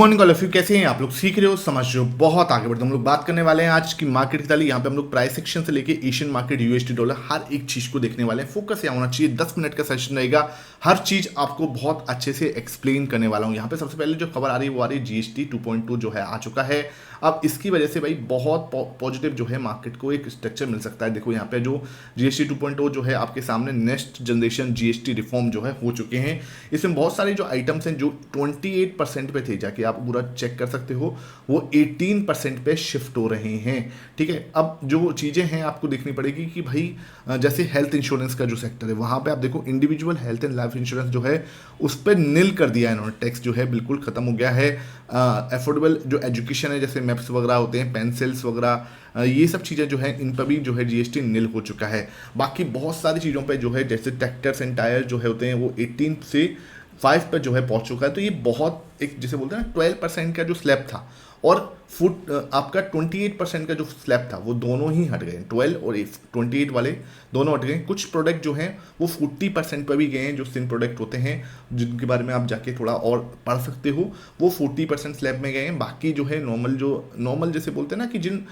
Morning all of you, कैसे हैं आप लोग? सीख रहे हो, समझ रहे हो, बहुत आगे बढ़ते हम लोग बात करने वाले हैं आज की मार्केट की ताली। यहाँ पे हम लोग प्राइस सेक्शन से लेके एशियन मार्केट, यूएसडी डॉलर, हर एक चीज को देखने वाले हैं। फोकस यहाँ होना चाहिए, 10 मिनट का सेशन रहेगा। हर चीज आपको बहुत अच्छे से एक्सप्लेन करने वाला हूँ। यहाँ पे सबसे पहले जो खबर आ रही है वो आ रही है जीएसटी 2.2 जो है आ चुका है। अब इसकी वजह से भाई बहुत पॉजिटिव जो है मार्केट को एक स्ट्रक्चर मिल सकता है। देखो यहाँ पे जो जीएसटी 2.0 जो है आपके सामने नेक्स्ट जनरेशन जीएसटी रिफॉर्म जो है हो चुके हैं। इसमें बहुत सारे जो आइटम्स हैं जो 28% पे थे, जाके आप पूरा चेक कर सकते हो, वो 18% पे शिफ्ट हो रहे हैं। ठीक है, अब जो चीज़ें हैं आपको देखनी पड़ेगी कि भाई जैसे हेल्थ इंश्योरेंस का जो सेक्टर है वहाँ पे आप देखो individual health and life insurance जो है उस पर नील कर दिया है इन्होंने। टैक्स जो है बिल्कुल खत्म हो गया है। अफोर्डेबल जो एजुकेशन है, जैसे मैप्स वगैरह होते हैं, पेंसिल्स वगैरह, ये सब चीज़ें जो है इन पर भी जो है जीएसटी नील हो चुका है। बाकी बहुत सारी चीज़ों पे जो है जैसे ट्रैक्टर्स एंड टायर जो है होते हैं वो 18 से 5 पर जो है पहुंच चुका है। तो ये बहुत एक जैसे बोलते हैं ना 12% का जो स्लैब था और फुट आपका 28% का जो स्लैब था वो दोनों ही हट गए। 12 और 28 वाले दोनों हट गए। कुछ प्रोडक्ट जो हैं वो 40% पर भी गए हैं, जो सिन प्रोडक्ट होते हैं जिनके बारे में आप जाके थोड़ा और पढ़ सकते हो, वो 40% स्लैब में गए हैं। बाकी जो है नॉर्मल जैसे बोलते हैं ना कि जिन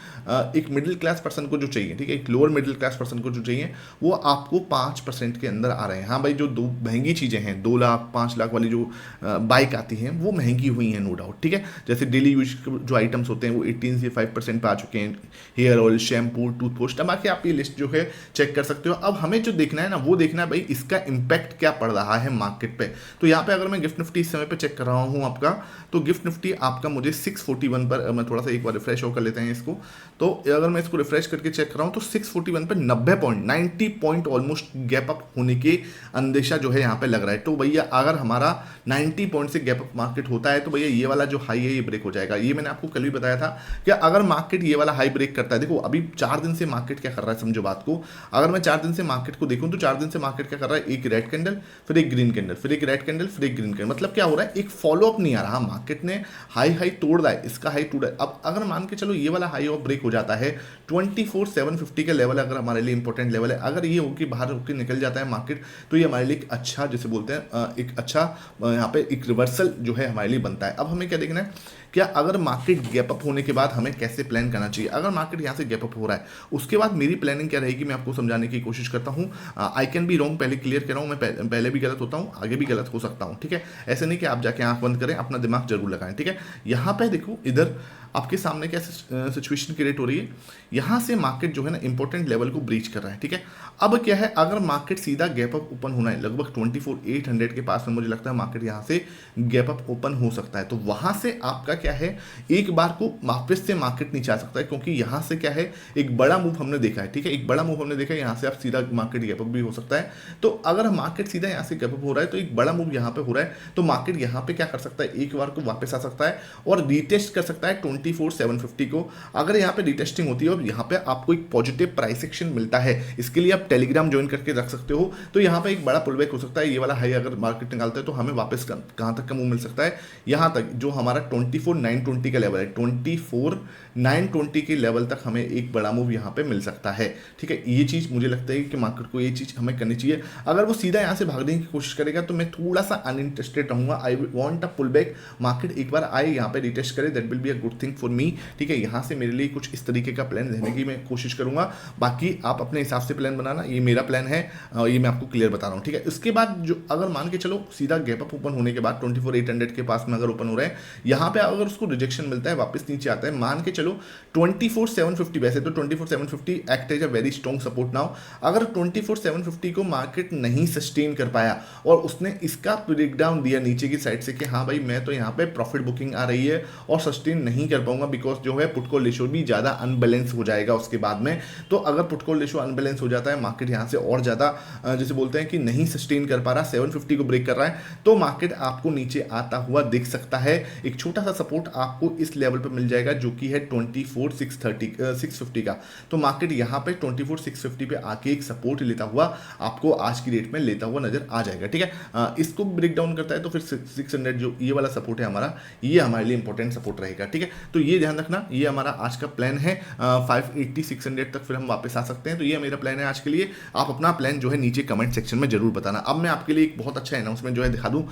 एक मिडिल क्लास पर्सन को जो चाहिए, ठीक है, एक लोअर मिडिल क्लास पर्सन को जो चाहिए वो आपको 5% के अंदर आ रहे हैं। हाँ भाई, जो दो महंगी चीज़ें हैं, 2 लाख 5 लाख वाली जो बाइक आती हैं वो महंगी हुई हैं, नो डाउट। ठीक है, जैसे डेली यूज जो आइटम्स होते हैं वो 18 से 5% पे आ चुके हैं। हेयर ऑयल, शैम्पू, टूथपेस्ट, अब आके आप ये लिस्ट जो है चेक कर सकते हो। अब हमें जो देखना है ना वो देखना है भाई इसका इम्पैक्ट क्या पड़ रहा है मार्केट पे। तो यहाँ पे अगर मैं गिफ्ट निफ्टी इस समय पे चेक कर रहा हूँ आपका, तो गिफ्ट निफ्टी आपका मुझे 641 पर, मैं थोड़ा सा एक बार रिफ्रेश होकर लेते हैं इसको। तो अगर मैं इसको रिफ्रेश करके चेक कर रहा हूँ तो 641 पर 90 पॉइंट ऑलमोस्ट गैप अप होने के अंदेशा जो है यहाँ पे लग रहा है। तो भैया अगर हमारा 90 पॉइंट से गैप अप मार्केट होता है तो भैया ये वाला जो हाई है ये ब्रेक हो जाएगा। ये मैंने आपको कल भी बताया था कि अगर मार्केट ये वाला हाई ब्रेक करता है, देखो अभी 4 दिन से मार्केट क्या कर रहा है, समझो बात को। अगर मैं 4 दिन से मार्केट को देखूं तो 4 दिन से मार्केट क्या कर रहा है, एक रेड कैंडल, फिर एक ग्रीन कैंडल, फिर एक रेड कैंडल, फिर एक ग्रीन कैंडल। मतलब क्या हो रहा है, एक फॉलोअप नहीं आ रहा। मार्केट ने हाई तोड़ रहा है, इसका हाई टूटा है। अब अगर मान के चलो ये वाला हाई और ब्रेक हो जाता है, 24,750 का लेवल अगर हमारे लिए इंपॉर्टेंट लेवल है, अगर ये होकर बाहर होकर निकल जाता है मार्केट, तो ये हमारे लिए एक अच्छा, जैसे बोलते हैं एक अच्छा यहाँ पे एक रिवर्सल जो है हमारे लिए बनता है। अब हमें क्या देखना है, क्या अगर मार्केट गैप अप होने के बाद हमें कैसे प्लान करना चाहिए। अगर मार्केट यहाँ से गैप अप हो रहा है उसके बाद मेरी प्लानिंग क्या रहेगी, मैं आपको समझाने की कोशिश करता हूँ। आई कैन बी रॉन्ग, पहले क्लियर कर रहा हूँ, मैं पहले भी गलत होता हूँ, आगे भी गलत हो सकता हूँ। ठीक है, ऐसे नहीं कि आप जाके आंख बंद करें, अपना दिमाग जरूर लगाएं। ठीक है, यहाँ पे देखो इधर आपके सामने क्या सिचुएशन क्रिएट हो रही है, यहाँ से मार्केट जो है ना इंपॉर्टेंट लेवल को ब्रीच कर रहा है। ठीक है, अब क्या है, अगर मार्केट सीधा गैप अप ओपन होना है लगभग 24,800 के पास में, मुझे लगता है मार्केट यहाँ से गैप अप ओपन हो सकता है। तो वहाँ से आपका क्या है, एक बार को वापस से मार्केट नीचे आ सकता है, क्योंकि यहाँ से क्या है एक बड़ा मूव हमने देखा है। ठीक है, एक बड़ा मूव हमने देखा है, यहाँ से आप सीधा मार्केट गैप अप भी हो सकता है। तो अगर मार्केट सीधा यहाँ से गैप अप हो रहा है तो एक बड़ा मूव यहाँ पे हो रहा है, तो मार्केट यहाँ पे क्या कर सकता है, एक बार को वापस आ सकता है और रीटेस्ट कर सकता है 24,750 को। अगर यहाँ पे रीटेस्टिंग होती है और यहाँ पे आपको एक पॉजिटिव प्राइस एक्शन मिलता है, इसके लिए आप टेलीग्राम ज्वाइन करके रख सकते हो। तो यहाँ पे एक बड़ा पुलबैक हो सकता है। ये वाला हाई अगर मार्केट निकालता है तो हमें वापस कहाँ तक का मूव मिल सकता है, यहाँ तक जो हमारा 24,920 का लेवल है, 24,920 के लेवल तक हमें एक बड़ा मूव यहाँ पे मिल सकता है। ठीक है, ये चीज़ मुझे लगता है कि मार्केट को ये चीज़ हमें करनी चाहिए। अगर वो सीधा यहाँ से भागने की कोशिश करेगा तो मैं थोड़ा सा अनइंटरेस्टेड रहूँगा। I want a pull back, market एक बार आए यहाँ पे रिटेस्ट करे, that will be a good thing for me. ठीक है, यहाँ से मेरे लिए कुछ इस तरीके का प्लान रहने की मैं कोशिश करूँगा। बाकी आप अपने हिसाब से प्लान बनाना, ये मेरा प्लान है, ये मैं आपको क्लियर बता रहा हूँ। ठीक है, इसके बाद जो अगर मान के चलो सीधा गैप अप ओपन होने के बाद 24,800 के पास में अगर ओपन हो रहे हैं, यहाँ पे अगर उसको रिजेक्शन मिलता है, वापस नीचे आता है, मान के चलो 24,750, वैसे तो 24,750 act as a very strong support now. अगर 24,750 को मार्केट नहीं सस्टेन कर पाया और उसने इसका ब्रेकडाउन दिया नीचे की साइड से कि हाँ भाई मैं तो यहाँ पे प्रॉफिट बुकिंग आ रही है और सस्टेन नहीं कर पाऊंगा, बिकॉज जो है पुट कॉल रेशियो भी ज़्यादा अनबैलेंस हो जाएगा उसके बाद में। तो अगर पुट कॉल रेशियो अनबैलेंस हो जाता है, मार्केट यहाँ से और ज़्यादा जैसे बोलते हैं कि नहीं सस्टेन कर पा रहा, 750 को ब्रेक कर रहा है, तो मार्केट आपको नीचे आता हुआ दिख सकता है। एक छोटा सा सपोर्ट आपको इस लेवल पर मिल जाएगा जो कि है 24,650 का। तो मार्केट यहाँ पे 24,650 पे आके एक सपोर्ट लेता हुआ आपको आज की डेट में लेता हुआ नजर आ जाएगा। ठीक है, इसको ब्रेक डाउन करता है तो फिर 600 जो ये वाला सपोर्ट है हमारा, ये हमारे लिए इंपॉर्टेंट सपोर्ट रहेगा। ठीक है, तो ये ध्यान रखना, ये हमारा आज का प्लान है। 580 600 तक फिर हम वापस आ सकते हैं। तो ये मेरा प्लान है आज के लिए। आप अपना प्लान जो है नीचे कमेंट सेक्शन में जरूर बताना। अब मैं आपके लिए एक बहुत अच्छा अनाउंसमेंट जो है दिखा दूं।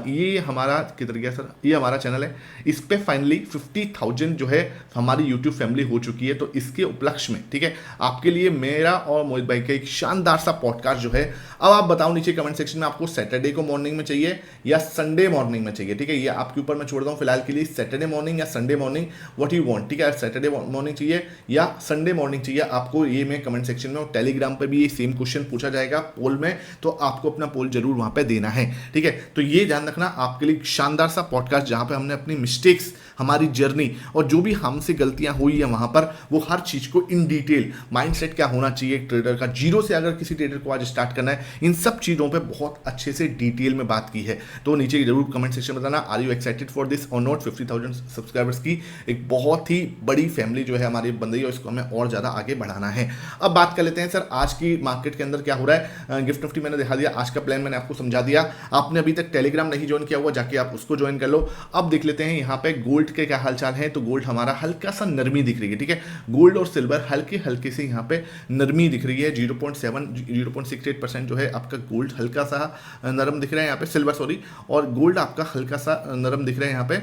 ये हमारा किधर गया सर, ये हमारा चैनल है, इस इस पे फाइनली 50,000 जो है हमारी यूट्यूब फैमिली हो चुकी है। तो इसके उपलक्ष्य में, ठीक है, आपके लिए मेरा और मोहित भाई का एक शानदार सा पॉडकास्ट जो है, अब आप बताओ नीचे कमेंट सेक्शन में आपको सैटरडे को मॉर्निंग में चाहिए या संडे मॉर्निंग में चाहिए, ठीक है, ये आपके ऊपर मैं छोड़ रहा हूँ फिलहाल के लिए, सैटरडे मॉर्निंग या Sunday morning, what you want, ठीक है, सैटरडे मॉर्निंग चाहिए या संडे मॉर्निंग चाहिए आपको, ये मैं कमेंट सेक्शन में, और टेलीग्राम पर भी ये सेम क्वेश्चन पूछा जाएगा पोल में, तो आपको अपना पोल जरूर वहां पे देना है, ठीक है। तो ये ध्यान रखना, आपके लिए शानदार सा पॉडकास्ट जहां पे हमने अपनी मिस्टेक्स, हमारी जर्नी और जो भी हमसे गलतियां हुई है वहां पर वो हर चीज को इन डिटेल, माइंडसेट क्या होना चाहिए एक ट्रेडर का, जीरो से अगर किसी ट्रेडर को आज स्टार्ट करना है, इन सब चीजों पे बहुत अच्छे से डिटेल में बात की है। तो नीचे जरूर कमेंट सेक्शन में बताना, are you excited for this और नॉट। 50,000 सब्सक्राइबर्स की एक बहुत ही बड़ी फैमिली जो है हमारी बन रही है, इसको हमें और ज्यादा आगे बढ़ाना है। अब बात कर लेते हैं सर आज की मार्केट के अंदर क्या हो रहा है। गिफ्ट निफ्टी मैंने दिखा दिया, आज का प्लान मैंने आपको समझा दिया, आपने अभी तक टेलीग्राम नहीं ज्वाइन किया हुआ जाके आप उसको ज्वाइन कर लो। अब देख लेते हैं यहाँ पे गोल्ड के क्या हालचाल है। तो गोल्ड हमारा हल्का सा नरमी दिख रही है, ठीक है, गोल्ड और सिल्वर हल्के हल्के से यहाँ पे नरमी दिख रही है, 0.68% जो है आपका गोल्ड हल्का सा नरम दिख रहा है यहाँ पे, सिल्वर सॉरी, और गोल्ड आपका हल्का सा नरम दिख रहा है यहाँ पे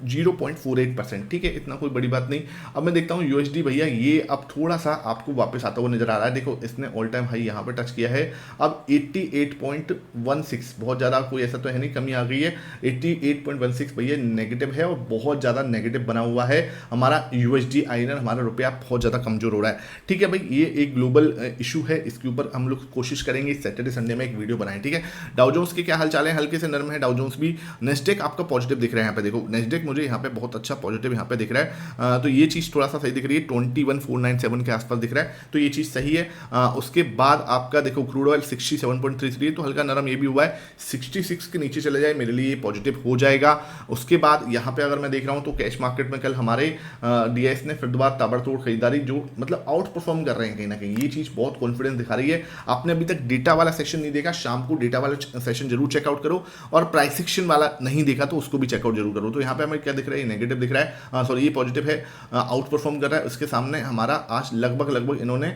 0.48%, ठीक है, इतना कोई बड़ी बात नहीं। अब मैं देखता हूँ यूएसडी भैया, ये अब थोड़ा सा आपको वापस आता हुआ नजर आ रहा है, देखो इसने ऑल टाइम हाई यहाँ पे टच किया है, अब 88.16, बहुत ज़्यादा कोई ऐसा तो है नहीं, कमी आ गई है, 88.16 भैया नेगेटिव है और बहुत ज़्यादा नेगेटिव बना हुआ है हमारा यूएसडी आईएनआर, हमारा रुपया बहुत ज़्यादा कमजोर हो रहा है, ठीक है भाई, ये एक ग्लोबल इशू है, इसके ऊपर हम लोग कोशिश करेंगे सैटरडे संडे में एक वीडियो बनाएं, ठीक है। डाउ जोन्स के क्या हाल चाल है, हल्के से नरम है डाउ जोन्स भी, नेस्डेक आपका पॉजिटिव दिख रहा है यहाँ पे, देखो नेस्डेक मुझे यहाँ पे बहुत अच्छा पॉजिटिव यहाँ पे दिख रहा है, तो ये चीज़ थोड़ा सा सही दिख रही है, 21,497 के आसपास दिख रहा है, तो ये चीज़ सही है। उसके बाद आपका देखो क्रूड ऑयल 67.33, तो हल्का नरम ये भी हुआ है, 66 के नीचे चले जाए मेरे लिए पॉजिटिव हो जाएगा। उसके बाद यहाँ पे अगर मैं देख रहा हूँ तो कैश मार्केट में कल हमारे डीआईएस ने फिर दोबारा ताबड़तोड़ खरीदारी, जो मतलब आउट परफॉर्म कर रहे हैं कहीं ना कहीं, ये चीज़ बहुत कॉन्फिडेंस दिखा रही है। आपने अभी तक डेटा वाला सेशन नहीं देखा, शाम को डेटा वाला सेशन जरूर चेकआउट करो, और प्राइस सेक्शन वाला नहीं देखा तो उसको भी चेकआउट जरूर करो। तो यहाँ पे हमें क्या दिख रहा है, नेगेटिव दिख रहा है, सॉरी ये पॉजिटिव है, आउट परफॉर्म कर रहा है। उसके सामने हमारा आज लगभग इन्होंने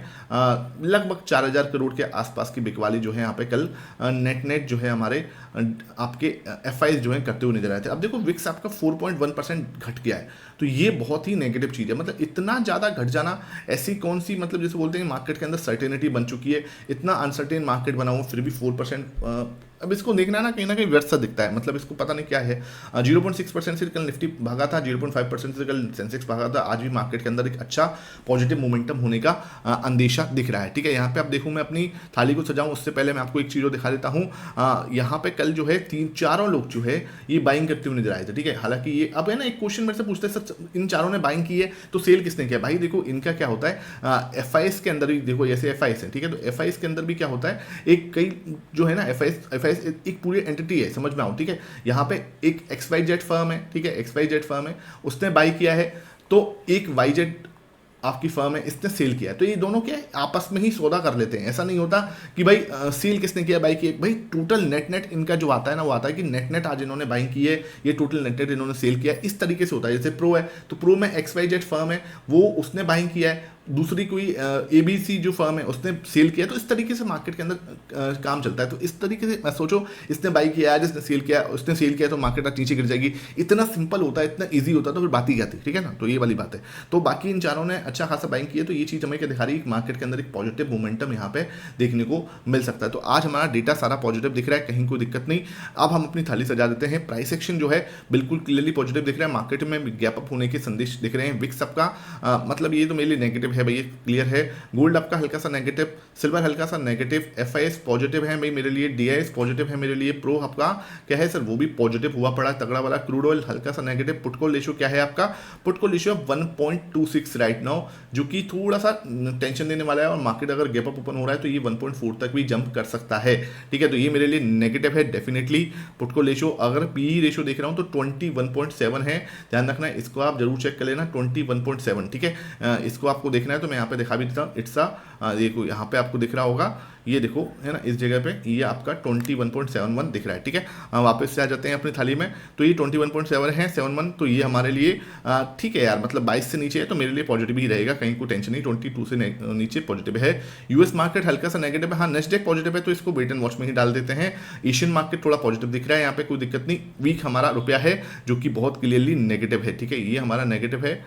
लगभग 4,000 करोड़ के आसपास की बिकवाली जो है यहाँ पे कल नेट जो है हमारे आपके एफआईज जो है करते हुए नजर आए थे। अब देखो विक्स आपका 4.1% घट गया है, तो ये बहुत ही नेगेटिव चीज़ है, मतलब इतना ज़्यादा घट जाना, ऐसी कौन सी, मतलब जैसे बोलते हैं मार्केट के अंदर सर्टेनिटी बन चुकी है, इतना अनसर्टेन मार्केट बना हुआ फिर भी 4%, अब इसको देखना ना कहीं व्यर्थ सा दिखता है, मतलब इसको पता नहीं क्या है। 0.6% से कल निफ्टी भागा था, 0.5% से कल सेंसेक्स भागा था, आज भी मार्केट के अंदर एक अच्छा पॉजिटिव मोमेंटम होने का अंदेशा दिख रहा है, ठीक है। यहाँ पे आप देखूँ, मैं अपनी थाली को सजाऊँ उससे पहले मैं आपको एक चीज़ दिखा देता हूँ। यहाँ पे कल जो है चारों लोग जो है ये बाइंग करते हुए नजर आए थे, ठीक है। हालांकि ये अब है ना एक क्वेश्चन मेरे से पूछते हैं सर इन चारों ने बाइंग की है तो सेल किसने किया, भाई देखो इनका क्या होता है, एफआईएस के अंदर भी देखो, जैसे एफआईएस है, ठीक है, तो एफआईएस के अंदर भी क्या होता है, एक कई जो है ना एफआईएस एक पूरी एंटिटी है, समझ में आओ, ठीक है। यहाँ पे एक XYZ फर्म है, ठीक है, XYZ फर्म है, उसने बाई किया है, तो एक YZ आपकी फर्म है, इसने सेल किया है, तो ये दोनों क्या है आपस में ही सौदा कर लेते हैं। ऐसा नहीं होता कि भाई सेल किसने किया, बाई की, भाई टोटल नेट इनका जो आता है ना, वो आता है कि नेट आज इन्होंने बाइंग की है, ये टोटल नेट इन्होंने सेल किया है, इस तरीके से होता है। जैसे प्रो है तो प्रो में XYZ फर्म है, वो उसने बाइंग किया है, दूसरी कोई ABC जो फर्म है उसने सेल किया, तो इस तरीके से मार्केट के अंदर काम चलता है। तो इस तरीके से मैं सोचो, इसने बाई किया है, जिसने सेल किया, उसने सेल किया, तो मार्केट आज नीचे गिर जाएगी, इतना सिंपल होता है, इतना ईजी होता है, तो फिर बात ही क्या थी, ठीक है ना। तो ये वाली बात है। तो बाकी इन चारों ने अच्छा खासा बाइंग किया, तो ये चीज़ हमें क्या दिखा रही है, मार्केट के अंदर एक पॉजिटिव मोमेंटम यहाँ पे देखने को मिल सकता है। तो आज हमारा डेटा सारा पॉजिटिव दिख रहा है, कहीं कोई दिक्कत नहीं। अब हम अपनी थाली सजा देते हैं। प्राइस एक्शन जो है बिल्कुल क्लियरली पॉजिटिव दिख रहा है, मार्केट में गैप अप होने के संदेश दिख रहे हैं। विक्स सबका मतलब ये तो मेरे लिए नेगेटिव है भाई, ये क्लियर है। गोल्ड आपका हल्का सा नेगेटिव, सिल्वर हल्का सा नेगेटिव, एफआईएस पॉजिटिव है भाई मेरे लिए, डीआईएस पॉजिटिव है मेरे लिए, प्रो आपका क्या है सर, वो भी पॉजिटिव हुआ पड़ा तगड़ा वाला। क्रूड ऑयल हल्का सा नेगेटिव, पुट कॉल रेशियो क्या है आपका, put call ratio 1.26 right now, जो कि थोड़ा सा टेंशन देने वाला है, और मार्केट अगर गैप अप ओपन हो रहा है तो ये 1.4 तक भी जंप कर सकता है, ठीक है। तो ये मेरे लिए नेगेटिव है डेफिनेटली। पुट कॉल रेशियो अगर पीई रेशियो देख रहा हूं तो 21.7 है, ध्यान रखना है, इसको आप जरूर चेक कर लेना, 21.7, ठीक है। इसको आपको देखना देखना है तो मैं यहाँ पे दिखा भी देता हूँ। इट्स देखो यहाँ पे आपको दिख रहा होगा, ये देखो है ना, इस जगह पे ये आपका 21.71 दिख रहा है। ठीक है, वापस से आ जाते हैं अपनी थाली में, तो ये 21.7 है 71, तो ये हमारे लिए ठीक है यार, मतलब 22 से नीचे है तो मेरे लिए पॉजिटिव ही रहेगा, कहीं कोई टेंशन नहीं। 22 से नीचे पॉजिटिव है। यूएस मार्केट हल्का सा नेगेटिव है, हाँ नेस्डेक पॉजिटिव है तो इसको वेट एंड वॉच में ही डाल देते हैं। एशियन मार्केट थोड़ा पॉजिटिव दिख रहा है, यहाँ पे कोई दिक्कत नहीं। वीक हमारा रुपया है जो कि बहुत क्लियरली नेगेटिव है। ठीक है, ये हमारा नेगेटिव है,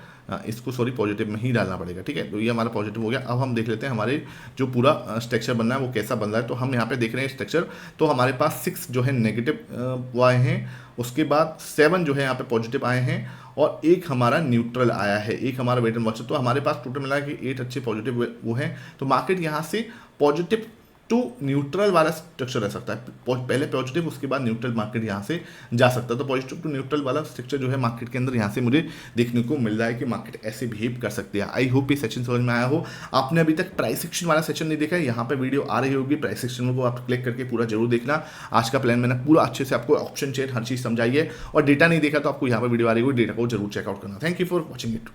इसको सॉरी पॉजिटिव में ही डालना पड़ेगा। ठीक है, तो ये हमारा पॉजिटिव हो गया। अब हम देख लेते हैं हमारे जो पूरा स्ट्रक्चर बनना है वो कैसा बन रहा है। तो हम यहाँ पे देख रहे हैं स्ट्रक्चर, तो हमारे पास 6 जो है नेगेटिव आए हैं, उसके बाद 7 जो है यहाँ पे पॉजिटिव आए हैं और एक हमारा न्यूट्रल आया है, एक हमारा वेट एंड वॉच। तो हमारे पास टोटल मिला कि 8 अच्छे पॉजिटिव वो हैं। तो मार्केट यहाँ से पॉजिटिव टू न्यूट्रल वाला स्ट्रक्चर रह सकता है, पहले पॉजिटिव उसके बाद न्यूट्रल मार्केट यहाँ से जा सकता है। तो पॉजिटिव टू न्यूट्रल वाला स्ट्रक्चर जो है मार्केट के अंदर यहाँ से मुझे देखने को मिल रहा है कि मार्केट ऐसे बिहेव कर सकती है। आई होप ये सेशन समझ में आया हो। आपने अभी तक प्राइस एक्शन वाला सेशन नहीं देखा है, यहाँ पे वीडियो आ रही होगी, प्राइस एक्शन को आप क्लिक करके पूरा जरूर देखना। आज का प्लान मैंने पूरा अच्छे से आपको ऑप्शन चेट हर चीज़ समझाई है, और डेटा नहीं देखा तो आपको यहाँ पर वीडियो आ रही होगी, डेटा को जरूर चेकआउट करना। Thank you for watching it.